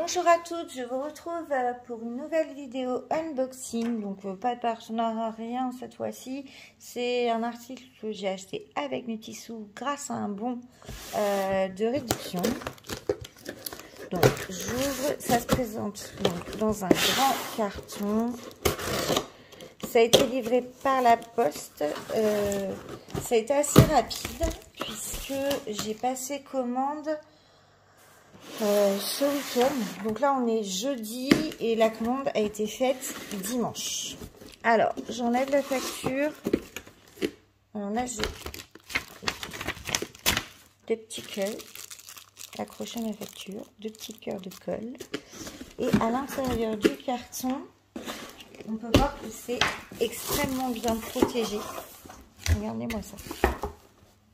Bonjour à toutes, je vous retrouve pour une nouvelle vidéo unboxing. Donc pas de partenariat, rien cette fois-ci. C'est un article que j'ai acheté avec mes petits sous grâce à un bon de réduction. Donc j'ouvre, ça se présente donc dans un grand carton. Ça a été livré par la poste. Ça a été assez rapide puisque j'ai passé commande ce week-end. Donc là on est jeudi et la commande a été faite dimanche. Alors j'enlève la facture. Alors là j'ai deux petits cœurs accrochés à la facture, deux petits cœurs de colle, et à l'intérieur du carton on peut voir que c'est extrêmement bien protégé. Regardez-moi ça.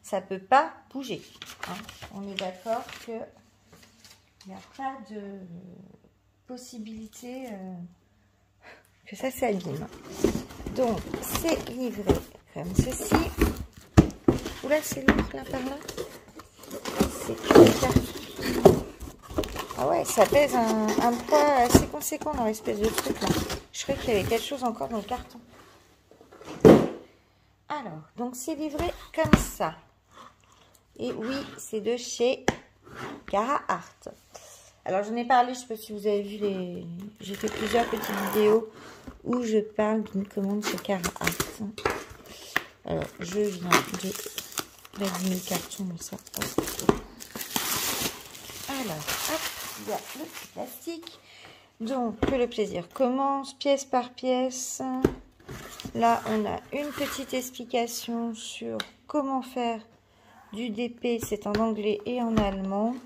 Ça peut pas bouger, hein. On est d'accord que il n'y a pas de possibilité que ça s'abîme. Donc, c'est livré comme ceci. Oula, c'est lourd là par là. C'est que carton. Ah ouais, ça pèse un poids assez conséquent dans l'espèce de truc là. Je croyais qu'il y avait quelque chose encore dans le carton. Alors, donc c'est livré comme ça. Et oui, c'est de chez Carhartt. Alors j'en ai parlé, je ne sais pas si vous avez vu j'ai fait plusieurs petites vidéos où je parle d'une commande chez Carhartt. Alors je viens de l'abîmer le carton, mais ça. Alors, hop, il y a le petit plastique. Donc que le plaisir commence, pièce par pièce. Là on a une petite explication sur comment faire du DP, c'est en anglais et en allemand.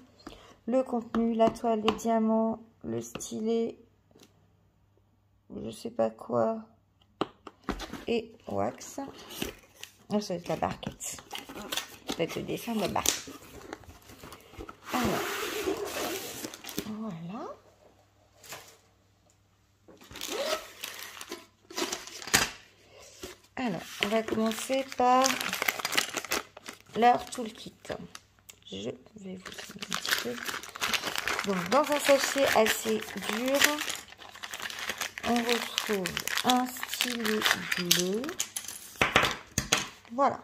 Le contenu, la toile, les diamants, le stylet, je sais pas quoi, et wax. Oh, ça va être la barquette. Ça va être le dessin de la barquette. Alors, voilà. Alors, on va commencer par leur toolkit. Je vais vous donner un petit peu. Donc, dans un sachet assez dur, on retrouve un stylet bleu. Voilà.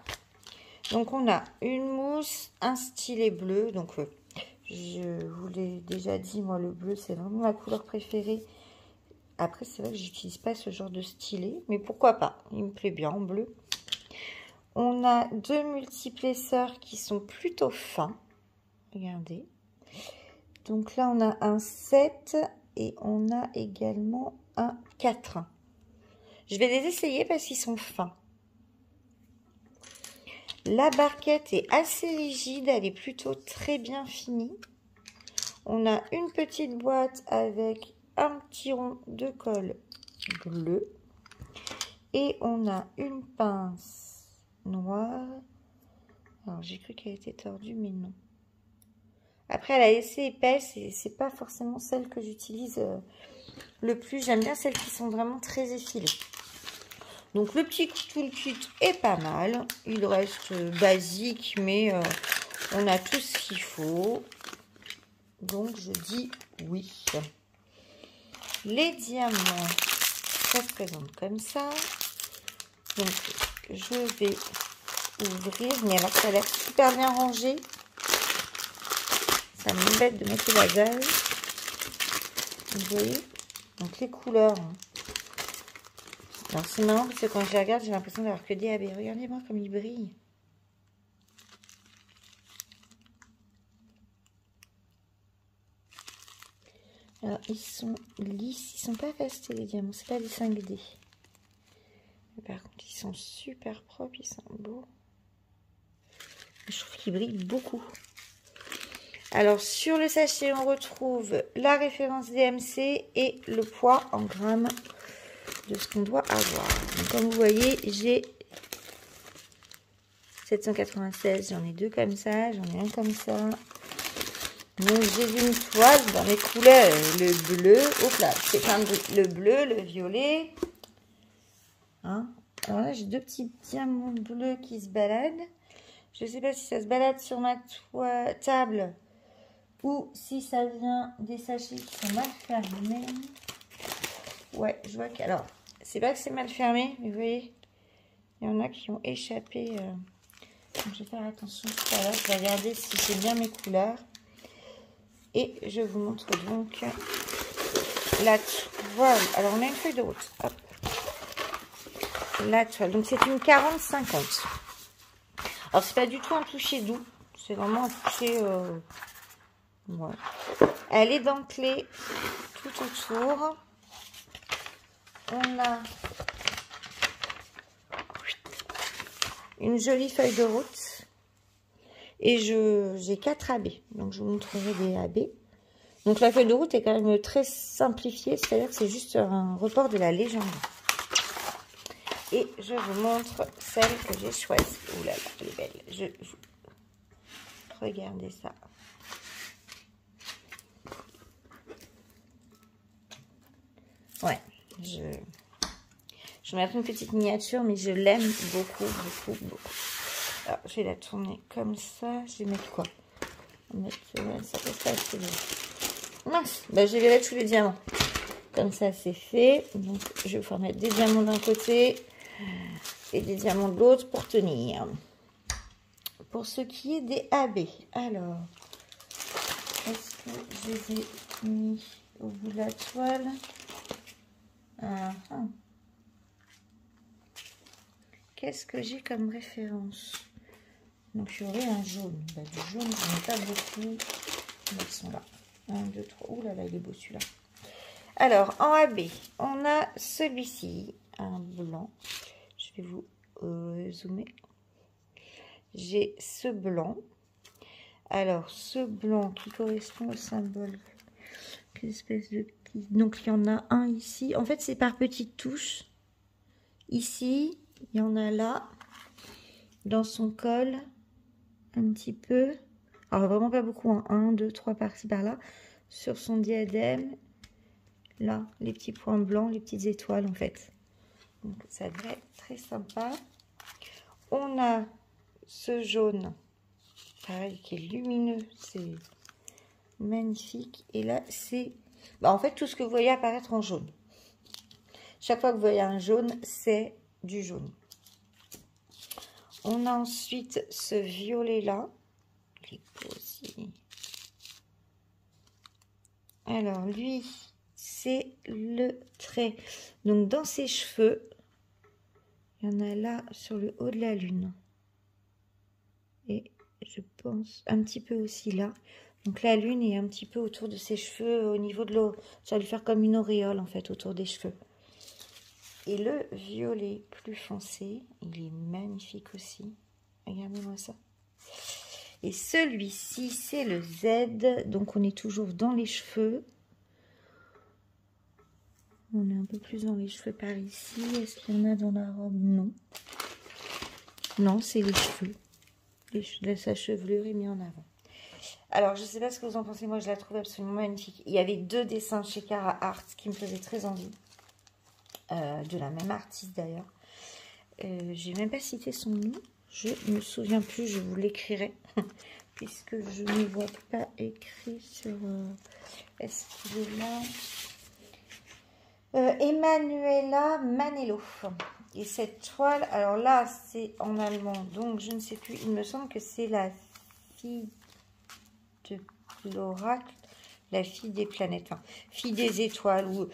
Donc, on a une mousse, un stylet bleu. Donc, je vous l'ai déjà dit, moi, le bleu, c'est vraiment ma couleur préférée. Après, c'est vrai que j'utilise pas ce genre de stylet, mais pourquoi pas? Il me plaît bien en bleu. On a deux multiplesseurs qui sont plutôt fins. Regardez. Donc là, on a un 7 et on a également un 4. Je vais les essayer parce qu'ils sont fins. La barquette est assez rigide, elle est plutôt très bien finie. On a une petite boîte avec un petit rond de colle bleu. Et on a une pince noire. Alors, j'ai cru qu'elle était tordue, mais non. Après, elle est assez épaisse et c'est pas forcément celle que j'utilise le plus. J'aime bien celles qui sont vraiment très effilées. Donc, le petit toolkit est pas mal. Il reste basique, mais on a tout ce qu'il faut. Donc, je dis oui. Les diamants, ça se présente comme ça. Donc, je vais ouvrir. Mais alors, ça a l'air super bien rangé. Ça m'embête de mettre le bazar. Vous voyez? Donc les couleurs. Alors c'est marrant parce que quand je les regarde, j'ai l'impression d'avoir que des AB. Regardez-moi comme ils brillent. Alors ils sont lisses, ils sont pas fastés les diamants, c'est pas des 5D. Par contre ils sont super propres, ils sont beaux. Je trouve qu'ils brillent beaucoup. Alors, sur le sachet, on retrouve la référence DMC et le poids en grammes de ce qu'on doit avoir. Donc, comme vous voyez, j'ai 796, j'en ai deux comme ça, j'en ai un comme ça. Donc, j'ai une toile dans les couleurs, le bleu, hop là, c'est plein de le bleu, le violet. Hein? Alors là, j'ai deux petits diamants bleus qui se baladent. Je ne sais pas si ça se balade sur ma table. ou si ça vient des sachets qui sont mal fermés. Ouais, je vois que... Alors, c'est pas que c'est mal fermé, mais vous voyez, il y en a qui ont échappé. Donc, je vais faire attention tout à l'heure. Je vais regarder si c'est bien mes couleurs. Et je vous montre donc la toile. Alors, on a une feuille de route. Hop. La toile. Donc, c'est une 40-50. Alors, c'est pas du tout un toucher doux. C'est vraiment un toucher... ouais. Elle est dentelée tout autour. On a une jolie feuille de route. Et j'ai 4 AB. Donc, je vous montrerai des AB. Donc, la feuille de route est quand même très simplifiée. C'est-à-dire que c'est juste un report de la légende. Et je vous montre celle que j'ai choisie. Ouh là là, elle est belle. Regardez ça. Ouais, je vais mettre une petite miniature, mais je l'aime beaucoup, beaucoup, beaucoup. Alors, je vais la tourner comme ça. Je vais mettre quoi? Ça passe pas assez bien. Mince, bah, je vais mettre tous les diamants. Comme ça, c'est fait. Donc, je vais pouvoir mettre des diamants d'un côté et des diamants de l'autre pour tenir. Pour ce qui est des AB, alors, est-ce que je les ai mis au bout de la toile? Qu'est-ce que j'ai comme référence? Donc, j'aurai un jaune. Bah, du jaune, je n'en ai pas beaucoup. Ils sont là. 1, 2, 3. Ouh là là, il est beau celui-là. Alors, en AB, on a celui-ci, un blanc. Je vais vous zoomer. J'ai ce blanc. Alors, ce blanc qui correspond au symbole. Quelle espèce de... Donc, il y en a un ici. En fait, c'est par petites touches. Ici, il y en a là. Dans son col, un petit peu. Alors, vraiment pas beaucoup. Hein. 1, 2, 3 par-ci, par-là. Sur son diadème. Là, les petits points blancs, les petites étoiles, en fait. Donc, ça devrait être très sympa. On a ce jaune, pareil, qui est lumineux. C'est magnifique. Et là, c'est... Bah, en fait, tout ce que vous voyez apparaître en jaune. Chaque fois que vous voyez un jaune, c'est du jaune. On a ensuite ce violet-là. Il est beau aussi. Alors, lui, c'est le trait. Donc, dans ses cheveux, il y en a là sur le haut de la lune. Et je pense un petit peu aussi là. Donc, la lune est un petit peu autour de ses cheveux, au niveau de l'eau. Ça va lui faire comme une auréole, en fait, autour des cheveux. Et le violet plus foncé, il est magnifique aussi. Regardez-moi ça. Et celui-ci, c'est le Z. Donc, on est toujours dans les cheveux. On est un peu plus dans les cheveux par ici. Est-ce qu'il y en a dans la robe? Non. Non, c'est les cheveux. Sa chevelure est mise en avant. Alors, je ne sais pas ce que vous en pensez. Moi, je la trouve absolument magnifique. Il y avait 2 dessins chez Cara Art qui me faisaient très envie. De la même artiste, d'ailleurs. Je n'ai même pas cité son nom. Je ne me souviens plus. Je vous l'écrirai. Puisque je ne vois pas écrit sur... Est-ce qu'il est là? Emanuela Manello. Et cette toile, alors là, c'est en allemand, donc je ne sais plus. Il me semble que c'est la fille de l'oracle, la fille des planètes, enfin, fille des étoiles, ou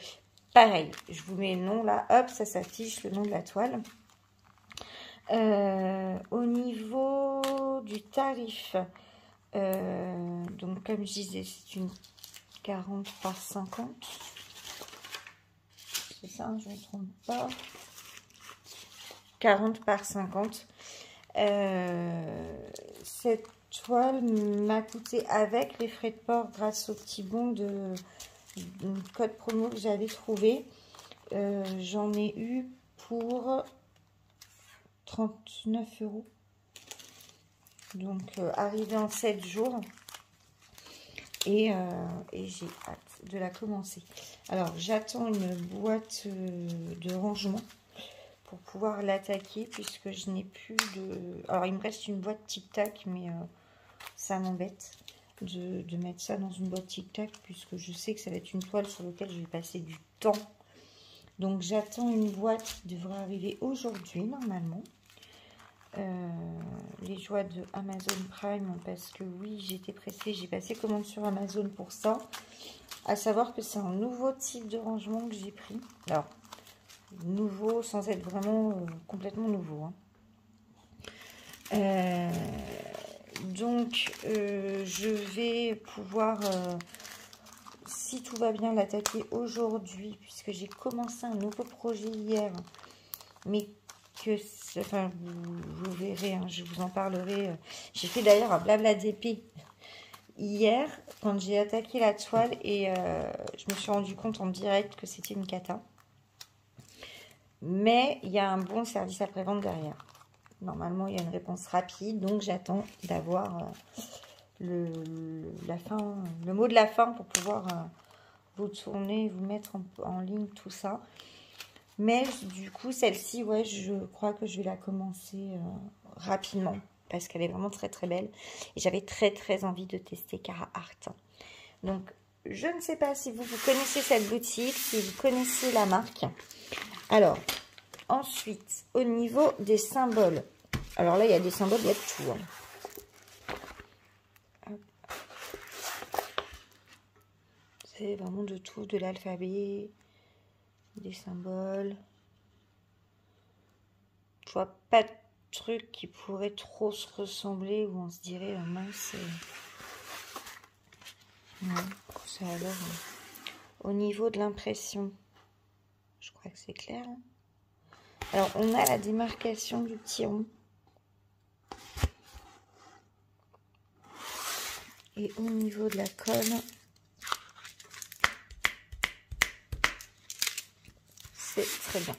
pareil. Je vous mets le nom là, hop, ça s'affiche, le nom de la toile. Au niveau du tarif, donc comme je disais, c'est une 40 par 50. C'est ça, je ne me trompe pas. 40 par 50. Cette toile m'a coûté avec les frais de port grâce au petit bon de code promo que j'avais trouvé. J'en ai eu pour 39 €. Donc, arrivé en 7 jours. Et j'ai hâte de la commencer. Alors, j'attends une boîte de rangement pour pouvoir l'attaquer puisque je n'ai plus de... Alors, il me reste une boîte tic-tac, mais ça m'embête. de mettre ça dans une boîte tic-tac, puisque je sais que ça va être une toile sur laquelle je vais passer du temps. Donc j'attends une boîte qui devrait arriver aujourd'hui normalement. Les joies de Amazon Prime, parce que oui, j'étais pressée, j'ai passé commande sur Amazon pour ça. À savoir que c'est un nouveau type de rangement que j'ai pris. Alors, nouveau sans être vraiment complètement nouveau. Hein. Donc, je vais pouvoir, si tout va bien, l'attaquer aujourd'hui, puisque j'ai commencé un nouveau projet hier, mais que, enfin, vous verrez, hein, je vous en parlerai. J'ai fait d'ailleurs un blabla d'épée hier, quand j'ai attaqué la toile, et je me suis rendu compte en direct que c'était une cata. Mais il y a un bon service après-vente derrière. Normalement, il y a une réponse rapide, donc j'attends d'avoir le mot de la fin pour pouvoir vous tourner, vous mettre en ligne tout ça. Mais du coup, celle-ci, ouais, je crois que je vais la commencer rapidement parce qu'elle est vraiment très très belle. Et j'avais très très envie de tester Carhartt. Donc, je ne sais pas si vous connaissez cette boutique, si vous connaissez la marque. Alors, ensuite, au niveau des symboles. Alors là, il y a des symboles, il y a de tout. Hein. C'est vraiment de tout, de l'alphabet, des symboles. Je vois pas de truc qui pourrait trop se ressembler où on se dirait, oh mince. Non, ça alors. Au niveau de l'impression, je crois que c'est clair. Hein. Alors, on a la démarcation du tiron. Et au niveau de la colle, c'est très bien.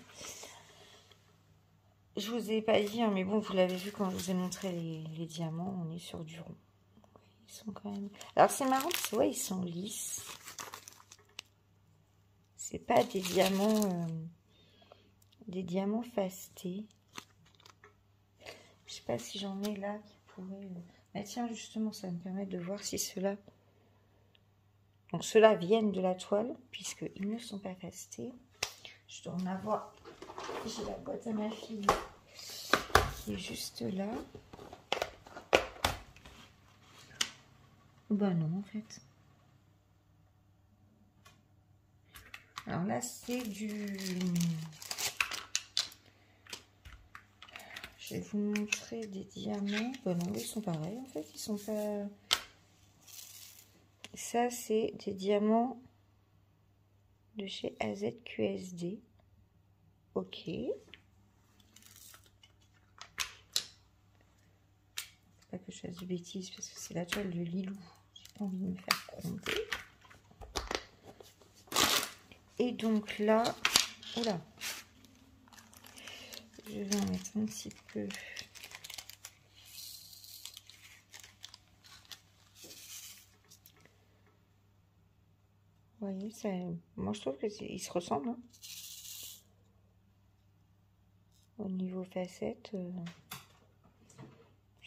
Je vous ai pas dit, hein, mais bon, vous l'avez vu quand je vous ai montré les diamants, on est sur du rond. Ils sont quand même... Alors, c'est marrant parce que, ouais, ils sont lisses. C'est pas des diamants fastés. Je sais pas si j'en ai là qui pourraient... Mais tiens, justement, ça me permet de voir si ceux-là... Donc, ceux-là viennent de la toile, puisqu'ils ne sont pas fastés. Je dois en avoir... J'ai la boîte à ma fille qui est juste là. Bah non, en fait. Alors là, c'est du... Je vais vous montrer des diamants. Bah non, ils sont pareils, en fait. Ils sont pas... Ça, c'est des diamants de chez AZQSD. Ok. Pas que je fasse de bêtises parce que c'est la toile de Lilou. J'ai pas envie de me faire gronder. Et donc là, oula, je vais en mettre un petit peu. Vous voyez, ça, moi je trouve qu'ils se ressemblent. Hein. Au niveau facettes, ils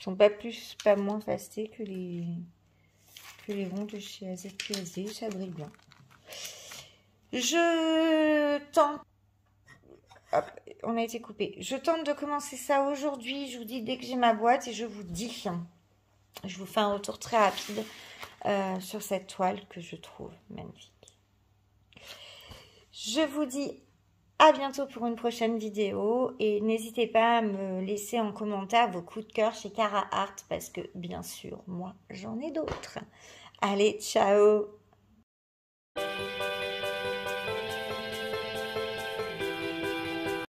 sont pas plus, pas moins fastés que les ronds de chez AZQSD. Ça brille bien. Je tente. Hop, on a été coupé. Je tente de commencer ça aujourd'hui. Je vous dis dès que j'ai ma boîte et je vous dis. Je vous fais un retour très rapide sur cette toile que je trouve magnifique. Je vous dis à bientôt pour une prochaine vidéo et n'hésitez pas à me laisser en commentaire vos coups de cœur chez Carhartt parce que bien sûr, moi, j'en ai d'autres. Allez, ciao!